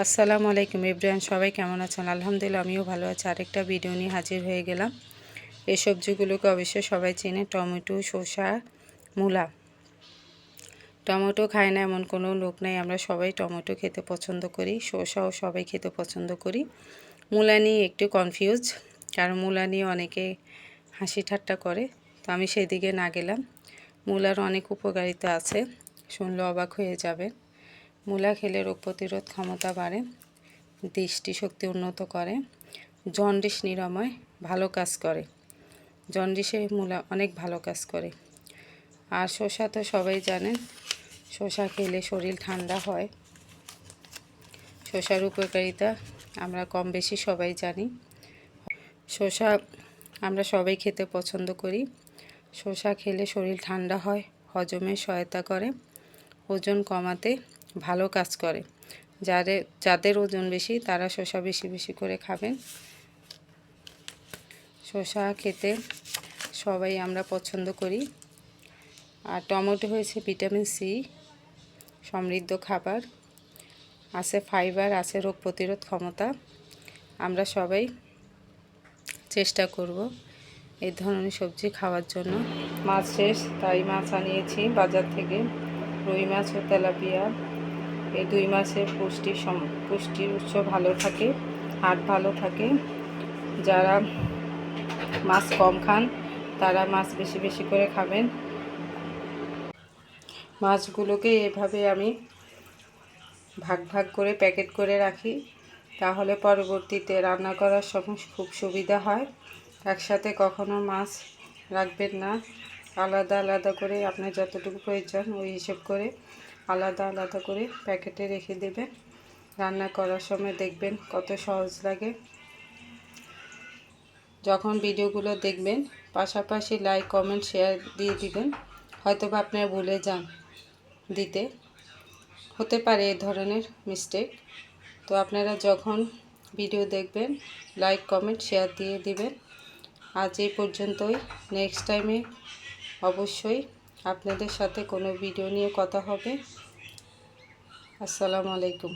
আসসালামু আলাইকুম এভরিওয়ান, সবাই কেমন আছেন? আলহামদুলিল্লাহ আমিও ভালো আছি। আরেকটা ভিডিও নিয়ে হাজির হয়ে গেলাম। এই সবজিগুলোকে অবশ্যই সবাই চেনে, টমেটো, শসা, মূলা। টমেটো খায় না এমন কোনো লোক নেই, আমরা সবাই টমেটো খেতে পছন্দ করি, শসাও সবাই খেতে পছন্দ করি। মূলা নিয়ে একটু কনফিউজ, কারণ মূলা নিয়ে অনেকে হাসি ঠাট্টা করে, তো আমি সেদিকে না গেলাম। মূলার অনেক উপকারিতা আছে, শুনলে অবাক হয়ে যাবে। মূলা খেলে রোগ প্রতিরোধ ক্ষমতা বাড়ে, দৃষ্টিশক্তি উন্নত করে, জন্ডিস নিরাময় ভালো কাজ করে। জন্ডিসে মূলা অনেক ভালো কাজ করে। আর শসা তো সবাই জানেন, শসা খেলে শরীর ঠান্ডা হয়। শসার উপকারিতা আমরা কম বেশি সবাই জানি। শসা আমরা সবাই খেতে পছন্দ করি। শসা খেলে শরীর ঠান্ডা হয়, হজমে সহায়তা করে, ওজন কমাতে ভালো কাজ করে। যাদের ওজন বেশি তারা শসা বেশি বেশি করে খাবেন। শসা খেতে সবাই আমরা পছন্দ করি। আর টমেটো হয়েছে ভিটামিন সি সমৃদ্ধ খাবার, আছে ফাইবার, আছে রোগ প্রতিরোধ ক্ষমতা। আমরা সবাই চেষ্টা করব এই ধরনের সবজি খাওয়ার জন্য। মাছ শেষ, তাই মাছ আনিয়েছি বাজার থেকে, রুই মাছ ও তেলাপিয়া। এই দুই মাছের পুষ্টির উৎস ভালো থাকে, হার্ট ভালো থাকে। যারা মাছ কম খান তারা মাছ বেশি বেশি করে খাবেন। মাছগুলোকে এভাবে আমি ভাগ ভাগ করে প্যাকেট করে রাখি, তাহলে পরবর্তীতে রান্না করার সময় খুব সুবিধা হয়। একসাথে কখনো মাছ রাখবেন না, আলাদা আলাদা করে আপনার যতটুকু প্রয়োজন ওই হিসেব করে আলাদা আলাদা করে প্যাকেটে রেখে দেবেন। রান্না করার সময় দেখবেন কত সহজ লাগে। যখন ভিডিওগুলো দেখবেন পাশাপাশি লাইক কমেন্ট শেয়ার দিয়ে দিবেন। হয়তো বা আপনারা ভুলে যান দিতে, হতে পারে এই ধরনের মিস্টেক। তো আপনারা যখন ভিডিও দেখবেন লাইক কমেন্ট শেয়ার দিয়ে দিবেন। আজ এই পর্যন্তই, নেক্সট টাইমে অবশ্যই আপনাদের সাথে কোনো ভিডিও নিয়ে কথা হবে। আসসালামু আলাইকুম।